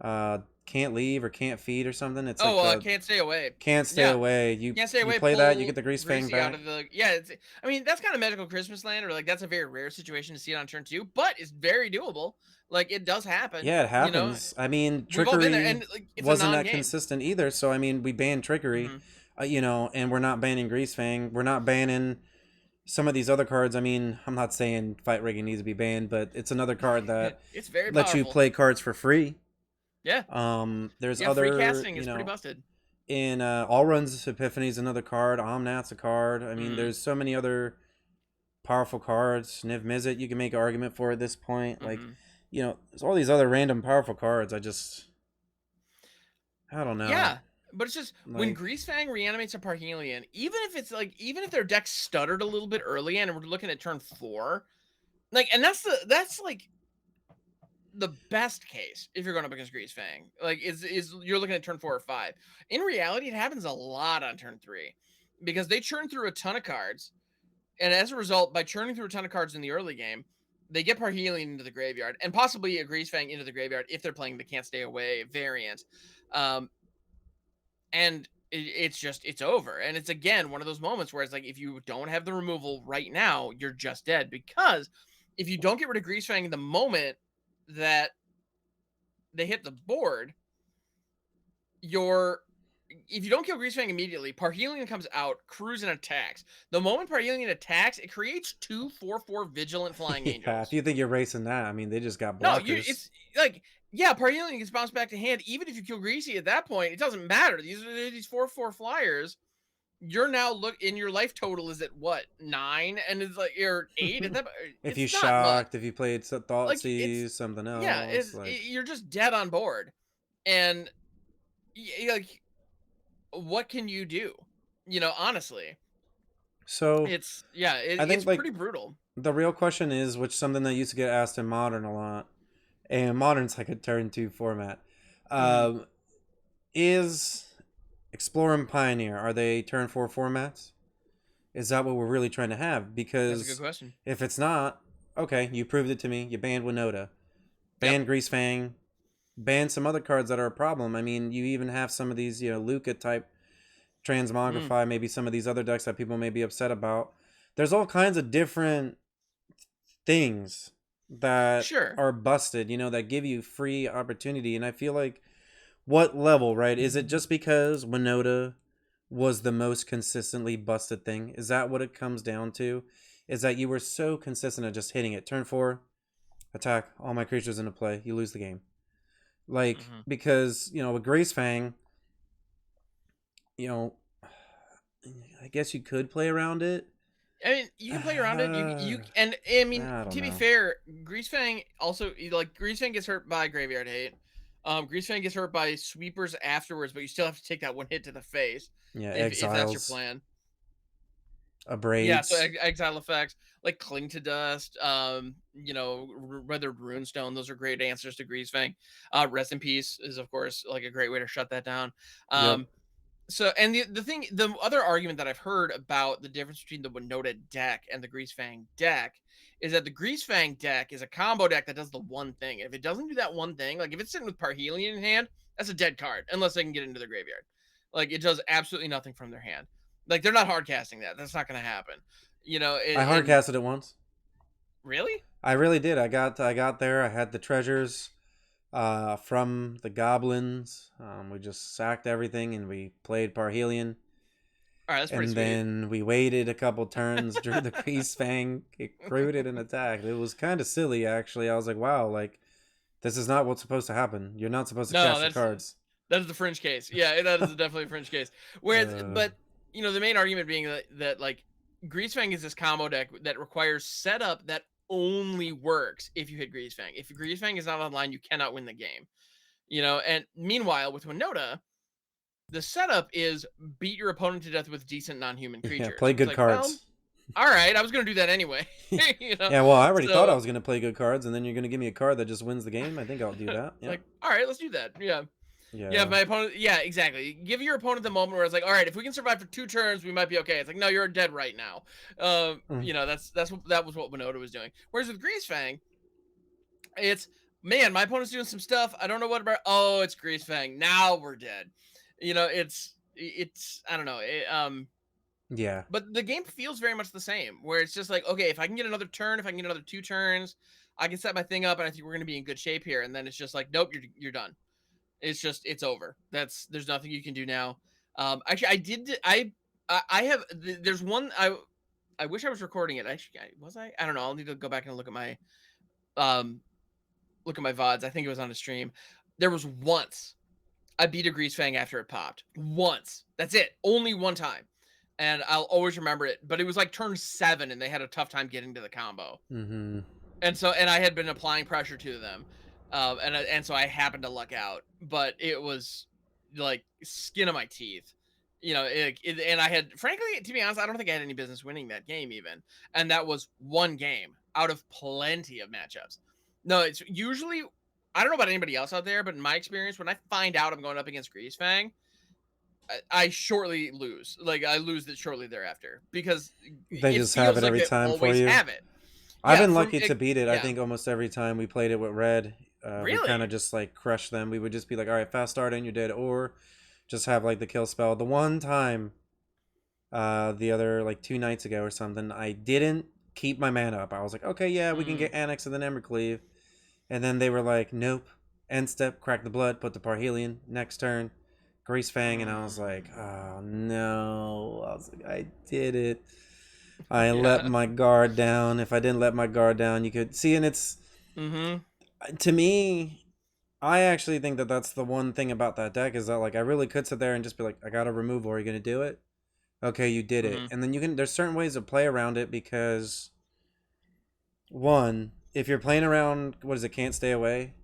Uh can't leave or can't feed or something. It's like Oh, the Can't Stay Away. can't stay Yeah, away. You Can't Stay you Away. play that, you get Pull the Greasefang Greasy out back. of the. Yeah, I mean, that's kind of magical Christmas land, or like that's a very rare situation to see it on turn 2, but it's very doable. Like it does happen. Yeah, it You know, happens. I mean, we've all been there, trickery and like it's a wasn't that non-game. consistent either. So I mean, we banned trickery, Hmm. and we're not banning Greasefang. We're not banning some of these other cards. I mean, I'm not saying fight rigging needs to be banned, but it's another card that It's very lets you powerful. play cards for free. Yeah, There's yeah. Free other, casting is pretty busted. in All Runs Epiphany's another card. Omnat's a card. I mean, Hmm. there's so many other powerful cards. Niv Mizzet, you can make an argument for at this point. Like, Hmm. there's all these other random powerful cards. I don't know. Yeah, but it's just when Like, Greasefang reanimates a Parhelion, even if their deck stuttered a little bit early and we're looking at turn 4, like, and that's like the best case if you're going up against Greasefang. Like, is you're looking at turn 4 or 5. In reality, it happens a lot on turn 3 because they churn through a ton of cards, and as a result, by churning through a ton of cards in the early game, they get Parhelion into the graveyard and possibly a Greasefang into the graveyard if they're playing the Can't Stay Away variant. Um, and it's over, and it's again one of those moments where it's like if you don't have the removal right now, you're just dead because if you don't get rid of Greasefang the moment that they hit the board, your if you don't kill Greasefang immediately, Parhelion comes out, crews and attacks. The moment Parhelion attacks, it creates 2/4/4 vigilant flying Yeah, if angels. you think you're racing that, I mean, they just got No, blockers. it's like, yeah, Parhelion gets bounced back to hand. Even if you kill Greasy at that point, it doesn't matter. These 4/4 flyers. You're now in your life total is at what, 9, and it's like you're 8 at that. If you It's not much. shocked, if you played Like it's Thoughtseize, something yeah, else, like. you're just dead on board, and like what can you do? Honestly, So I it's think like pretty brutal. the real question is, which something that used to get asked in Modern a lot, and Modern's like a turn two format. Hmm. Um, is Explorer and Pioneer, are they turn four formats? Is that what we're really trying to have? That's a good Because question. if it's not, okay, you proved it to me. You banned Winota, Yep. banned Greasefang, banned some other cards that are a problem. I mean, you even have some of these, Luca type Mm, transmogrify, maybe some of these other decks that people may be upset about. There's all kinds of different things that sure. are busted, that give you free opportunity. And I feel like, what level, right? Is it just because Winota was the most consistently busted thing? Is that what it comes down to? Is that you were so consistent at just hitting it? Turn four, attack, all my creatures into play, you lose the game. Like, Hmm. because, with Greasefang, you know, I guess you could play around it. I mean, you can play around it. I And I mean, don't to be know. fair, Greasefang also like Greasefang gets hurt by Graveyard Hate. Greasefang gets hurt by sweepers afterwards, but you still have to take that one hit to the face Yeah, if that's your exiles, plan. Yeah, so abrades. exile effects like Cling to Dust, Weathered Runestone, those are great answers to Greasefang. Rest in Peace is of course like a great way to shut that down. Yep. Um, and the other argument that I've heard about the difference between the Winota deck and the Greasefang deck is that the Greasefang deck is a combo deck that does the one thing. If it doesn't do that one thing, like if it's sitting with Parhelion in hand, that's a dead card unless they can get into the graveyard. Like it does absolutely nothing from their hand. Like they're not hard casting that. That's not going to happen. I And hardcasted it once. really, I really did. I got there. I had the treasures from the goblins. We just sacked everything and we played Parhelion. all right, that's pretty And sweet. then we waited a couple turns, drew the Greasefang, it crewed and attacked. It was kind of silly, actually. I was like, wow, like, this is not what's supposed to happen. You're not supposed to No, cast your that's cards. that is the fringe case. Yeah, that is definitely a fringe case. Whereas, Uh, but the main argument being that like Greasefang is this combo deck that requires setup that only works if you hit Greasefang. If Greasefang is not online, you cannot win the game. And meanwhile, with Winota, the setup is beat your opponent to death with decent non-human yeah, creatures. play It's good like, well, cards. all right, I was gonna do that anyway. you know, Yeah, well, I already thought I so was going to play good cards, and then you're going to give me a card that just wins the game. I think I'll do that. it's Yeah. like, all right, let's do that. Yeah. Yeah, if Yeah. my opponent, yeah, exactly. Give your opponent the moment where it's like, all right, if we can survive for 2 turns, we might be okay. It's like, no, you're dead right now. Mm. That was what Winota was doing. Whereas with Greasefang, it's man, my opponent's doing some stuff. I don't know what about. Oh, it's Greasefang. Now we're dead. It's I don't know. Yeah. But the game feels very much the same, where it's just like, okay, if I can get another turn, if I can get another 2 turns, I can set my thing up, and I think we're gonna be in good shape here. And then it's just like, nope, you're done. It's over. There's nothing you can do now. Actually, I did. I have. There's one. I wish I was recording it. Actually, was I? I don't know. I'll need to go back and um look at my vods. I think it was on a stream. There was once I beat a Grease Fang after it popped. Once. That's it. Only one time. And I'll always remember it. But it was like turn 7, and they had a tough time getting to the combo. Mm-hmm. And I had been applying pressure to them, and so I happened to luck out, but it was like skin of my teeth, and I had, frankly, to be honest, I don't think I had any business winning that game even, and that was one game out of plenty of matchups. No, it's usually, I don't know about anybody else out there, but in my experience, when I find out I'm going up against Greasefang, I shortly lose. Like I lose it shortly thereafter because They it just have feels it like every they time for always you. have it. I've Yeah, been lucky to beat it. I yeah. think almost every time we played it with Red, we kind Really? of just like crushed them. We would just be like, all right, fast start and you're dead, or just have like the kill spell. The one time, the other like 2 nights ago or something, I didn't. keep my mana up. I was like, okay, yeah, we can Mm, get Annex and then Embercleave. And then they were like, nope. End step, crack the blood, put the Parhelion. Next turn, Greasefang. And I was like, mm. oh no. I was like, I did it. I let Yeah. my guard down. If I didn't let my guard down, you could see. And it's, Mm-hmm. to me, I actually think that that's the one thing about that deck is that, like, I really could sit there and just be like, I got to remove. Are you going to do it? Okay, you did it. Mm-hmm. And then you can, there's certain ways to play around it because, one, if you're playing around, what is it, Can't Stay Away?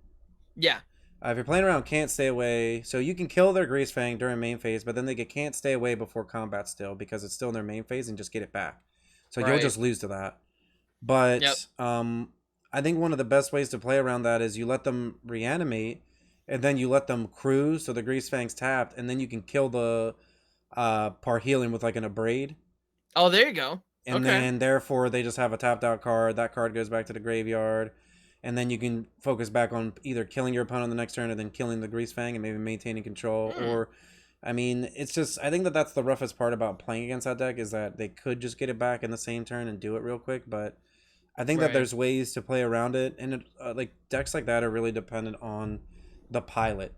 Yeah. If you're playing around Can't Stay Away, so you can kill their Greasefang during main phase, but then they get Can't Stay Away before combat still because it's still in their main phase and just get it back. So you'll Right. just lose to that. Yep. But I think one of the best ways to play around that is you let them reanimate and then you let them cruise so the Greasefang's tapped and then you can kill the Parhelion with like an Abrade. Oh, there you go. And Okay. then therefore they just have a tapped out card. That card goes back to the graveyard. And then you can focus back on either killing your opponent the next turn or then killing the Greasefang and maybe maintaining control. Hmm. Or, I mean, it's just, I think that that's the roughest part about playing against that deck is that they could just get it back in the same turn and do it real quick. But I think that Right. there's ways to play around it. And like decks like that are really dependent on the pilot,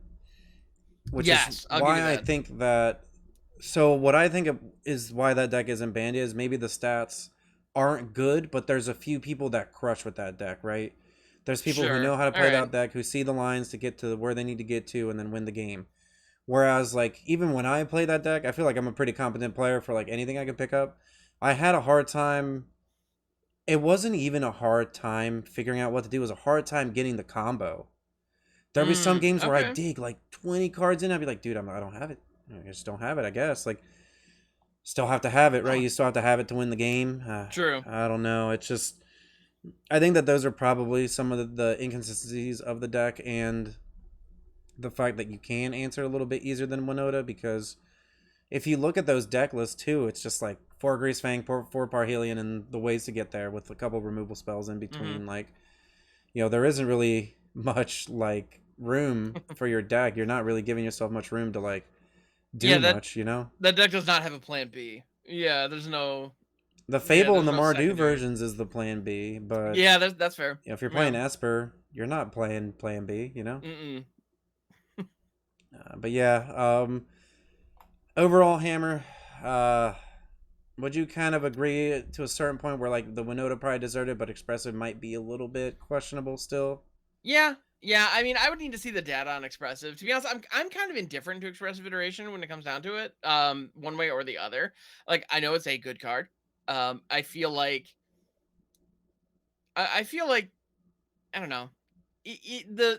which is Yes, I'll give you why I that. think that. So what I think is why that deck isn't banned is maybe the stats aren't good, but there's a few people that crush with that deck, right? There's people who know Sure. how to All play right. that deck, who see the lines to get to where they need to get to, and then win the game. Whereas, like, even when I play that deck, I feel like I'm a pretty competent player for like anything I can pick up. I had a hard time. It wasn't even a hard time figuring out what to do. It was a hard time getting the combo. There'll be some games where I Okay. dig like 20 cards in. I'd be like, dude, I don't have it. I just don't have it. I guess like still have to have it, right? Huh. You still have to have it to win the game. True. I don't know. It's just I think that those are probably some of the inconsistencies of the deck and the fact that you can answer a little bit easier than Winota because if you look at those deck lists too, it's just like four Greasefang, four Parhelion, and the ways to get there with a couple removal spells in Mm-hmm. between. Like, there isn't really much like room for your deck. You're not really giving yourself much room to like Yeah, do much. that deck does not have a plan B. Yeah, there's no. The Yeah, Fable and there's the no Mardu secondary. versions is the plan B, but Yeah, that's fair. if you're Yeah. playing Esper, you're not playing plan B. Mm-mm. But yeah, overall, Hammer, uh, would you kind of agree to a certain point where like the Winota probably deserted, but Expressive might be a little bit questionable still? Yeah. Yeah, I mean, I would need to see the data on expressive. To be honest, I'm kind of indifferent to expressive iteration when it comes down to it, one way or the other. Like, I know it's a good card. I feel like I feel like I don't know.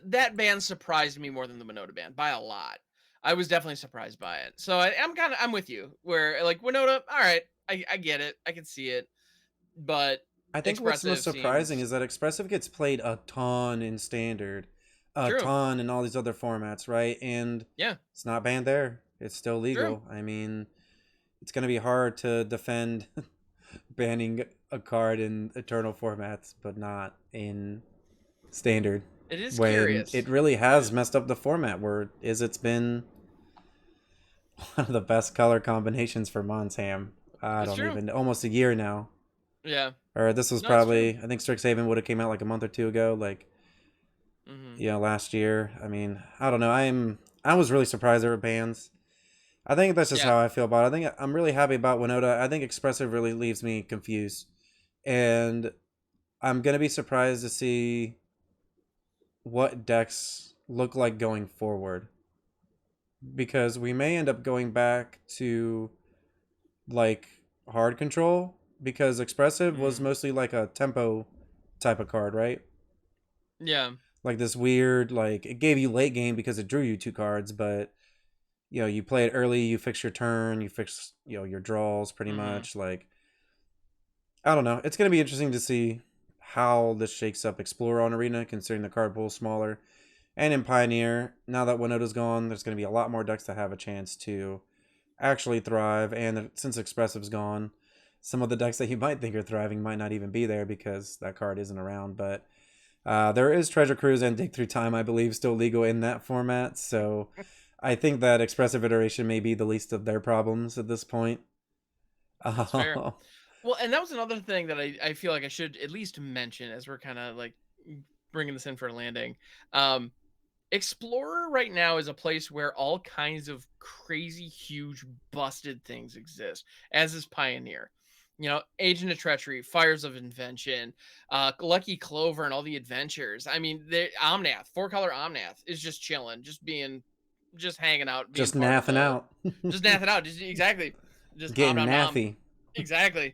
That band surprised me more than the Winota band by a lot. I was definitely surprised by it. So I'm with you. Where like Winota, all right, I get it, I can see it, but I think what's most expressive surprising seems is that Expressive gets played a ton in Standard, a true. ton in all these other formats, right? And Yeah, it's not banned there. It's still true. legal. I mean, it's going to be hard to defend banning a card in Eternal formats, but not in Standard. It is When curious. it really Yeah, has messed up the format, where it's been one of the best color combinations for Monsham. I it's don't true. even almost a year now. Yeah, Or this was no, it's true. probably I think Strixhaven would have came out like a month or two ago, like Hmm. last year. I mean, I don't know. I was really surprised there were bans. I think that's just Yeah, how I feel about it. I think I'm really happy about Winota. I think Expressive really leaves me confused, and I'm gonna be surprised to see what decks look like going forward because we may end up going back to like hard control because Expressive was mm, mostly like a tempo type of card, right? yeah, Like this weird, like it gave you late game because it drew you two cards, but you play it early, you fix your turn, you fix your draws pretty hmm, much. Like I don't know, it's gonna be interesting to see how this shakes up Explorer on Arena, considering the card pool is smaller, and in Pioneer. Now that Winota's gone, there's gonna be a lot more decks that have a chance to actually thrive, and since Expressive's gone, some of the decks that you might think are thriving might not even be there because that card isn't around. But there is Treasure Cruise and Dig Through Time, I believe, still legal in that format. So I think that Expressive Iteration may be the least of their problems at this point. that's fair. Uh, Well, and that was another thing that I feel like I should at least mention as we're kind of like bringing this in for a landing. Um, Explorer right now is a place where all kinds of crazy, huge, busted things exist, as is Pioneer. You know, Agent of Treachery, Fires of Invention, Lucky Clover, and all the adventures. I mean, the Omnath, four color Omnath is just chilling, just hanging out, being Just part of naffing the, out. just napping out, just exactly, just om Getting nom nom. naffy. Exactly.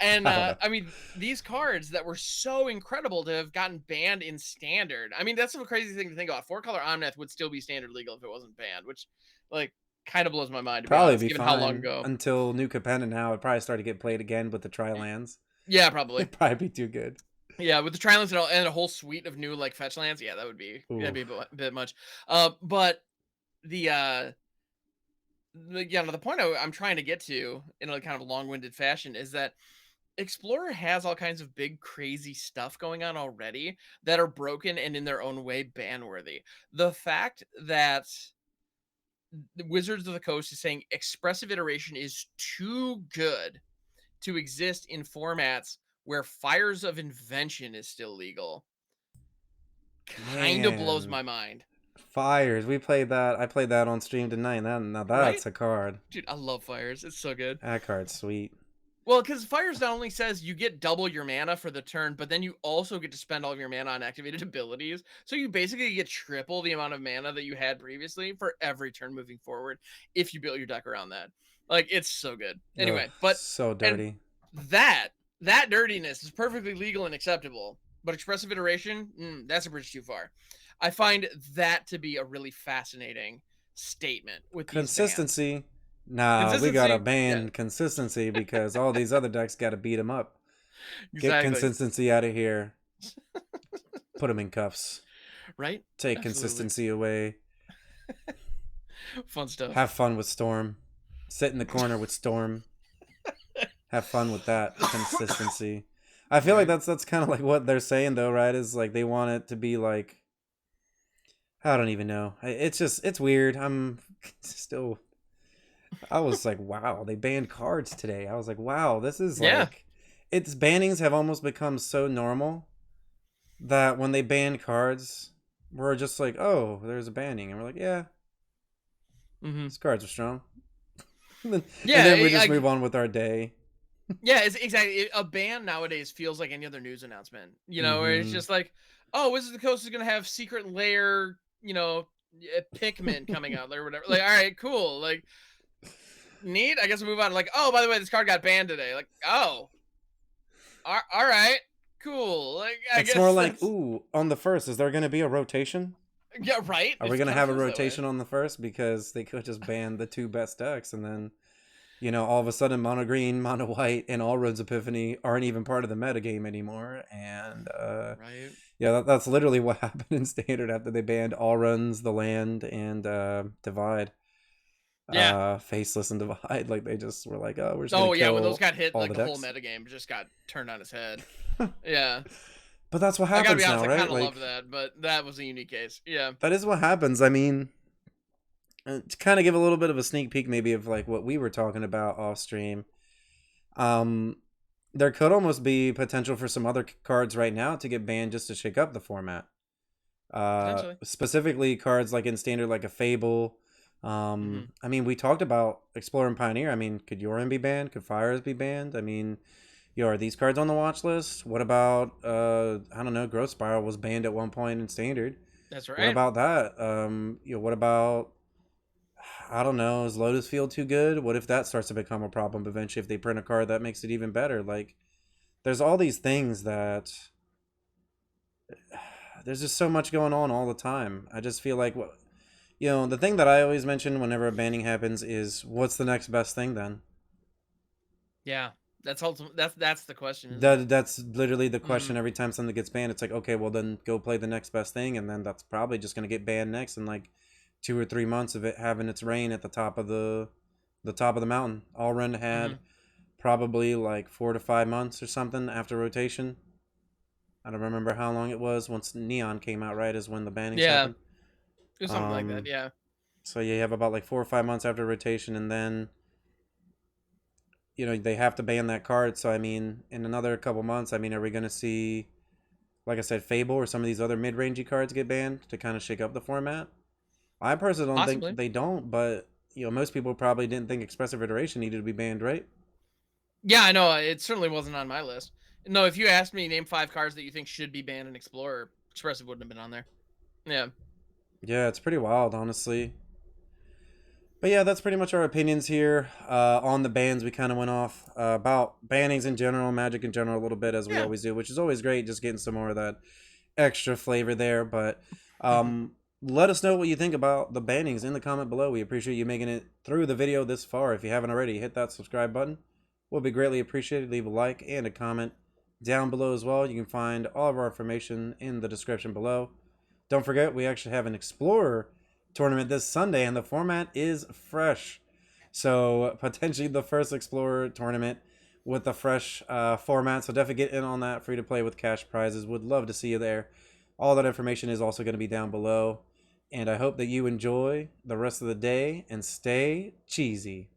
And I don't know. I mean, these cards that were so incredible to have gotten banned in standard. I mean, that's a crazy thing to think about. Four color Omnath would still be standard legal if it wasn't banned, which like kind of blows my mind to be Probably honest, be given how long fine ago. until New Capenna now. It probably started to get played again with the tri lands. Yeah, probably. It'd probably be too good. Yeah, with the Trilands and a whole suite of new like fetch lands, yeah, that'd Ooh. be a bit much. But the yeah, no, the point I'm trying to get to in a kind of long-winded fashion is that Explorer has all kinds of big, crazy stuff going on already that are broken and in their own way ban worthy. The fact that the Wizards of the Coast is saying expressive iteration is too good to exist in formats where Fires of Invention is still legal kind of blows Man. my mind. Fires. We played that. I played that on stream tonight. Now Right? that's a card. Dude, I love Fires. It's so good. That card's sweet. Well, because Fires not only says you get double your mana for the turn, but then you also get to spend all of your mana on activated abilities. So you basically get triple the amount of mana that you had previously for every turn moving forward if you build your deck around that. Like, it's so good. Ugh, Anyway, but so and dirty. that that dirtiness is perfectly legal and acceptable. But expressive iteration, that's a bridge too far. I find that to be a really fascinating statement with these bans. Consistency. Nah, we gotta Consistency, yeah, ban consistency because all these other decks gotta beat him up. Get exactly. consistency out of here. Put him in cuffs. Right? Take Absolutely. consistency away. Fun stuff. Have fun with Storm. Sit in the corner with Storm. Have fun with that consistency. I feel like Right. that's kind of like what they're saying though, right? Is like they want it to be like I don't even know. It's just it's weird. I'm still. I was like, wow, they banned cards today. I was like, wow, this is Yeah. like, its bannings have almost become so normal that when they ban cards, we're just like, oh, there's a banning, and we're like, yeah, Hmm. these cards are strong. and Yeah. then we just move on with our day. Yeah. It's exactly a ban nowadays feels like any other news announcement. You know, where it's Mm-hmm. just like, oh, Wizards of the Coast is gonna have secret layer, Pikmin coming out or whatever. Like, all right, cool. Like, neat. I guess we'll move on. Like, oh, by the way, this card got banned today. Like, oh, all right, cool. Like, I It's more guess like, that's ooh, on the first, is there going to be a rotation? yeah, right. Are we It going to kind of have a feels that way. rotation on the first? Because they could just ban the two best decks and then all of a sudden mono green, mono white, and all roads epiphany aren't even part of the metagame anymore. And Right. yeah, that's literally what happened in standard after they banned all runs, the land, and divide. Yeah. Faceless and divide. Like they just were like, oh, we're just gonna Oh yeah, when those kill got hit, all like the the whole decks. metagame just got turned on its head. Yeah. But that's what I gotta be happens honest, now, I right? kind of Like love that, but that was a unique case. Yeah. that is what happens. I mean, to kind of give a little bit of a sneak peek, maybe of like what we were talking about off stream. Um, there could almost be potential for some other cards right now to get banned just to shake up the format. Potentially. Specifically cards like in standard, like a Fable. Hmm. I mean, we talked about Explorer and Pioneer. I mean, could Yorin be banned? Could Fires be banned? I mean, are these cards on the watch list? What about I don't know, Growth Spiral was banned at one point in standard. That's What right. about that? What about I don't know, is Lotus Field too good? What if that starts to become a problem eventually if they print a card that makes it even better? Like there's all these things that there's just so much going on all the time. I just feel like the thing that I always mention whenever a banning happens is what's the next best thing then? Yeah. That's ultimate. That's the question, isn't it? That's literally the Hmm. question every time something gets banned. It's like, okay, well then go play the next best thing, and then that's probably just gonna get banned next in like 2 or 3 months of it having its reign at the top of the mountain. All Run had Hmm. probably like 4 to 5 months or something after rotation. I don't remember how long it was once Neon came out, right, is when the bannings Yeah. happened. It was something like that. Um Yeah. so yeah, you have about like 4 or 5 months after rotation, and then you know, they have to ban that card. So I mean, in another couple months, I mean, are we going to see, like I said, Fable or some of these other mid-rangey cards get banned to kind of shake up the format? I personally don't think Possibly. they don't, but you know, most people probably didn't think Expressive Iteration needed to be banned, right? Yeah, I know. It certainly wasn't on my list. No, if you asked me name 5 cards that you think should be banned in Explorer, Expressive wouldn't have been on there. Yeah. Yeah, it's pretty wild, honestly. But yeah, that's pretty much our opinions here on the bans. We kind of went off about bannings in general, Magic in general, a little bit as we Yeah. always do, which is always great, just getting some more of that extra flavor there. But let us know what you think about the bannings in the comment below. We appreciate you making it through the video this far. If you haven't already, hit that subscribe button. Will be greatly appreciated. Leave a like and a comment down below as well. You can find all of our information in the description below. Don't forget, we actually have an Explorer tournament this Sunday, and the format is fresh. So potentially the first Explorer tournament with the fresh format. So definitely get in on that. Free to play with cash prizes. Would love to see you there. All that information is also going to be down below. And I hope that you enjoy the rest of the day and stay cheesy.